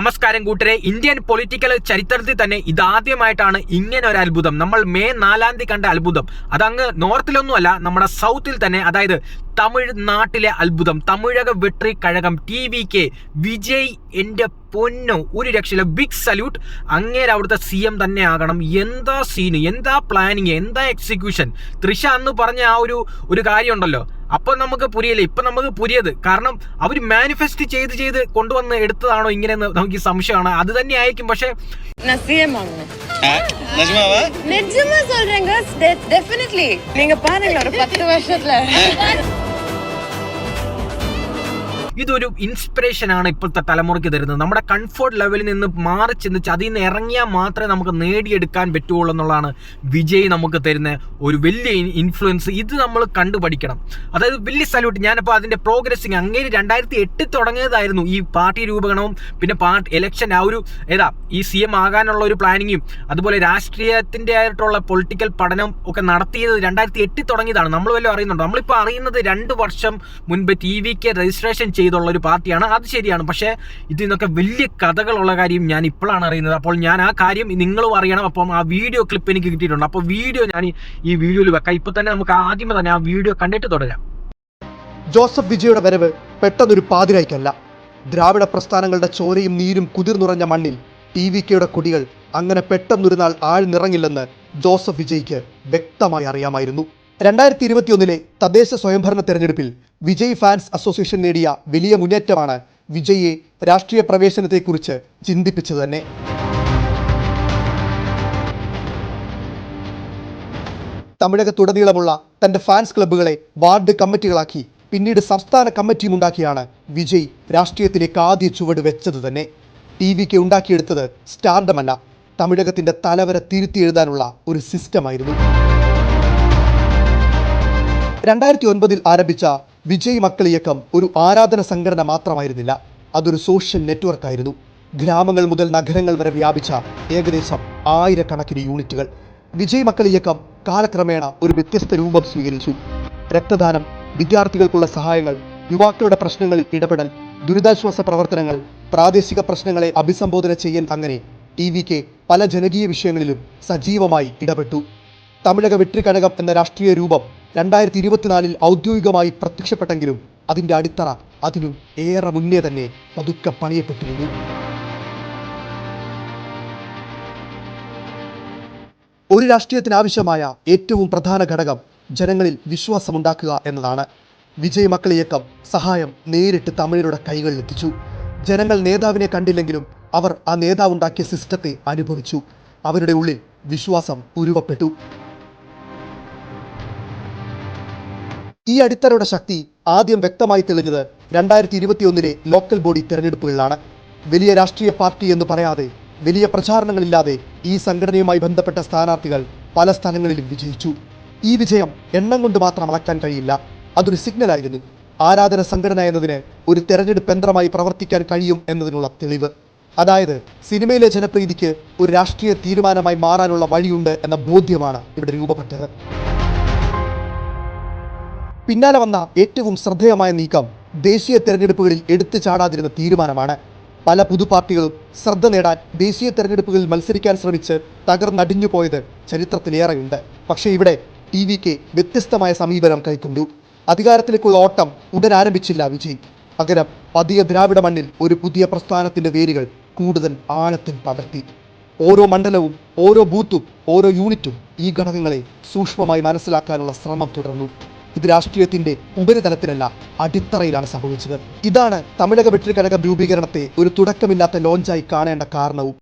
നമസ്കാരം കൂട്ടരെ, Indian political ചരിത്രത്തിൽ തന്നെ ഇതാദ്യമായിട്ടാണ് ഇങ്ങനെ ഒരു അത്ഭുതം. നമ്മൾ മെയ് 4-ാം തീയതി കണ്ട അത്ഭുതം അതങ്ങ് നോർത്തിലൊന്നുമല്ല, നമ്മുടെ സൗത്തിൽ തന്നെ, അതായത് തമിഴ്നാട്ടിലെ അത്ഭുതം. തമിഴക വെട്രി കഴകം TVK വിജയ്, എന്റെ പൊന്നോ, ഒരു രക്ഷയില്ല. Big salute. അങ്ങേരെ അവിടുത്തെ CM തന്നെ ആകണം. എന്താ സീന്, എന്താ പ്ലാനിങ്, എന്താ എക്സിക്യൂഷൻ. തൃശ അന്ന് പറഞ്ഞ ആ ഒരു കാര്യം ഉണ്ടല്ലോ, അപ്പൊ നമുക്ക് പുരിയല്ലേ. ഇപ്പൊ നമുക്ക് പുരിയത് കാരണം അവർ മാനിഫെസ്റ്റ് ചെയ്ത് കൊണ്ടുവന്ന് എടുത്തതാണോ ഇങ്ങനെയെന്ന് നമുക്ക് സംശയമാണ്. അത് തന്നെ ആയിരിക്കും. പക്ഷെ நிஜமா சொல்றேங்க, டெஃபினெட்லி நீங்க பாருங்க ஒரு 10 வருஷத்துல ഇതൊരു ഇൻസ്പിറേഷൻ ആണ് ഇപ്പോഴത്തെ തലമുറയ്ക്ക് തരുന്നത്. നമ്മുടെ കംഫർട്ട് ലെവലിൽ നിന്ന് മാറി ചിന്തിച്ച് അതിൽ നിന്ന് ഇറങ്ങിയാൽ മാത്രമേ നമുക്ക് നേടിയെടുക്കാൻ പറ്റുള്ളൂ എന്നുള്ളതാണ് വിജയ് നമുക്ക് തരുന്ന ഒരു വലിയ ഇൻഫ്ലുവൻസ്. ഇത് നമ്മൾ കണ്ടുപഠിക്കണം. അതായത് വലിയ സല്യൂട്ട്. ഞാനിപ്പോൾ അതിൻ്റെ പ്രോഗ്രസിങ് അങ്ങേര് 2008 തുടങ്ങിയതായിരുന്നു ഈ പാർട്ടി രൂപീകരണവും പിന്നെ ഇലക്ഷൻ ആ ഒരു ഈ CM ആകാനുള്ള ഒരു പ്ലാനിങ്ങും അതുപോലെ രാഷ്ട്രീയത്തിൻ്റെ ആയിട്ടുള്ള പൊളിറ്റിക്കൽ പഠനം ഒക്കെ നടത്തിയത് 2008 തുടങ്ങിയതാണ്. നമ്മൾ വല്ലതും അറിയുന്നുണ്ടോ? നമ്മളിപ്പോൾ അറിയുന്നത് 2 വർഷം മുൻപ് TVK രജിസ്ട്രേഷൻ ചെയ്തുള്ള ഒരു പാർട്ടിയാണ്. അത് ശരിയാണ്. പക്ഷേ ഇതിൽ നിന്നൊക്കെ വലിയ കഥകളുള്ള കാര്യം ഞാൻ ഇപ്പോഴാണ് അറിയുന്നത്. അപ്പോൾ ഞാൻ ആ കാര്യം നിങ്ങളും അറിയണം. അപ്പം ആ വീഡിയോ ക്ലിപ്പ് എനിക്ക് കിട്ടിയിട്ടുണ്ട്. അപ്പോൾ വീഡിയോ ഞാൻ ഈ വീഡിയോയിൽ വെക്കാം. ഇപ്പൊ തന്നെ നമുക്ക് ആദ്യമേ തന്നെ ആ വീഡിയോ കണ്ടിട്ട് തുടരാം. ജോസഫ് വിജയുടെ വരവ് പെട്ടെന്നൊരു പാതിരായ്ക്കല്ല. ദ്രാവിഡ പ്രസ്ഥാനങ്ങളുടെ ചോരയും നീരും കുതിർന്നുറഞ്ഞ മണ്ണിൽ TVKയുടെ കൊടികൾ അങ്ങനെ പെട്ടെന്നൊരു നാൾ ആഴ്ന്നിറങ്ങില്ലെന്ന് ജോസഫ് വിജയ്ക്ക് വ്യക്തമായി അറിയാമായിരുന്നു. 2021 തദ്ദേശ സ്വയംഭരണ തെരഞ്ഞെടുപ്പിൽ വിജയ് ഫാൻസ് അസോസിയേഷൻ നേടിയ വലിയ മുന്നേറ്റമാണ് വിജയെ രാഷ്ട്രീയ പ്രവേശനത്തെക്കുറിച്ച് ചിന്തിപ്പിച്ചത് തന്നെ. തമിഴകത്തുടനീളമുള്ള തൻ്റെ ഫാൻസ് ക്ലബ്ബുകളെ വാർഡ് കമ്മിറ്റികളാക്കി പിന്നീട് സംസ്ഥാന കമ്മിറ്റിയും ഉണ്ടാക്കിയാണ് വിജയ് രാഷ്ട്രീയത്തിലേക്ക് ആദ്യ ചുവട് വെച്ചത് തന്നെ. TVK ഉണ്ടാക്കിയെടുത്തത് സ്റ്റാർഡമല്ല, തമിഴകത്തിൻ്റെ തലവര തിരുത്തി എഴുതാനുള്ള ഒരു സിസ്റ്റമായിരുന്നു. 2009 ആരംഭിച്ച വിജയ് മക്കൾ ഇയക്കം ഒരു ആരാധന സംഘടന മാത്രമായിരുന്നില്ല, അതൊരു സോഷ്യൽ നെറ്റ്വർക്കായിരുന്നു. ഗ്രാമങ്ങൾ മുതൽ നഗരങ്ങൾ വരെ വ്യാപിച്ച ഏകദേശം 1000കണക്കിന് യൂണിറ്റുകൾ. വിജയ് മക്കൾ ഇയക്കം കാലക്രമേണ ഒരു വ്യത്യസ്ത രൂപം സ്വീകരിച്ചു. രക്തദാനം, വിദ്യാർത്ഥികൾക്കുള്ള സഹായങ്ങൾ, യുവാക്കളുടെ പ്രശ്നങ്ങളിൽ ഇടപെടൽ, ദുരിതാശ്വാസ പ്രവർത്തനങ്ങൾ, പ്രാദേശിക പ്രശ്നങ്ങളെ അഭിസംബോധന ചെയ്യാൻ അങ്ങനെ TVK പല ജനകീയ വിഷയങ്ങളിലും സജീവമായി ഇടപെട്ടു. തമിഴക വെട്രി കഴകം എന്ന രാഷ്ട്രീയ രൂപം 2024 ഔദ്യോഗികമായി പ്രത്യക്ഷപ്പെട്ടെങ്കിലും അതിൻ്റെ അടിത്തറ അതിനും ഏറെ മുന്നേ തന്നെ പതുക്കെ പണിയപ്പെട്ടിരുന്നു. ഒരു രാഷ്ട്രീയത്തിന് ആവശ്യമായ ഏറ്റവും പ്രധാന ഘടകം ജനങ്ങളിൽ വിശ്വാസമുണ്ടാക്കുക എന്നതാണ്. വിജയ് മക്കൾ ഇയക്കം സഹായം നേരിട്ട് തമിഴരുടെ കൈകളിലെത്തിച്ചു. ജനങ്ങൾ നേതാവിനെ കണ്ടില്ലെങ്കിലും അവർ ആ നേതാവുണ്ടാക്കിയ സിസ്റ്റത്തെ അനുഭവിച്ചു. അവരുടെ ഉള്ളിൽ വിശ്വാസം ഉരുവപ്പെട്ടു. ഈ അടിത്തറയുടെ ശക്തി ആദ്യം വ്യക്തമായി തെളിഞ്ഞത് 2021 ലോക്കൽ ബോഡി തെരഞ്ഞെടുപ്പുകളിലാണ്. വലിയ രാഷ്ട്രീയ പാർട്ടി എന്ന് പറയാതെ, വലിയ പ്രചാരണങ്ങളില്ലാതെ ഈ സംഘടനയുമായി ബന്ധപ്പെട്ട സ്ഥാനാർത്ഥികൾ പല സ്ഥലങ്ങളിലും വിജയിച്ചു. ഈ വിജയം എണ്ണം കൊണ്ട് മാത്രം അളക്കാൻ കഴിയില്ല, അതൊരു സിഗ്നലായിരുന്നു. ആരാധന സംഘടന എന്നതിന് ഒരു തെരഞ്ഞെടുപ്പ് യന്ത്രമായി പ്രവർത്തിക്കാൻ കഴിയും എന്നതിനുള്ള തെളിവ്. അതായത് സിനിമയിലെ ജനപ്രീതിക്ക് ഒരു രാഷ്ട്രീയ തീരുമാനമായി മാറാനുള്ള വഴിയുണ്ട് എന്ന ബോധ്യമാണ് ഇവിടെ രൂപപ്പെട്ടത്. പിന്നാലെ വന്ന ഏറ്റവും ശ്രദ്ധേയമായ നീക്കം ദേശീയ തെരഞ്ഞെടുപ്പുകളിൽ എടുത്തു ചാടാതിരുന്ന തീരുമാനമാണ്. പല പുതുപാർട്ടികളും ശ്രദ്ധ നേടാൻ ദേശീയ തെരഞ്ഞെടുപ്പുകളിൽ മത്സരിക്കാൻ ശ്രമിച്ച് തകർന്നടിഞ്ഞു പോയത് ചരിത്രത്തിലേറെയുണ്ട്. പക്ഷേ ഇവിടെ TVK വ്യത്യസ്തമായ സമീപനം കൈക്കൊണ്ടു. അധികാരത്തിലേക്കുള്ള ഓട്ടം ഉടൻ ആരംഭിച്ചില്ല വിജയ്. പകരം പതിയെ ദ്രാവിഡ മണ്ണിൽ ഒരു പുതിയ പ്രസ്ഥാനത്തിൻ്റെ വേരുകൾ കൂടുതൽ ആഴത്തിൽ പടർത്തി. ഓരോ മണ്ഡലവും, ഓരോ ബൂത്തും, ഓരോ യൂണിറ്റും ഈ ഘടകങ്ങളെ സൂക്ഷ്മമായി മനസ്സിലാക്കാനുള്ള ശ്രമം തുടർന്നു. ഇത് രാഷ്ട്രീയത്തിന്റെ ഉപരിതലത്തിലല്ല, അടിത്തറയിലാണ് സംഭവിച്ചത്. ഇതാണ് തമിഴക വെട്രി കഴകം രൂപീകരണത്തെ ഒരു തുടക്കമില്ലാത്ത ലോഞ്ചായി കാണേണ്ട കാരണവും.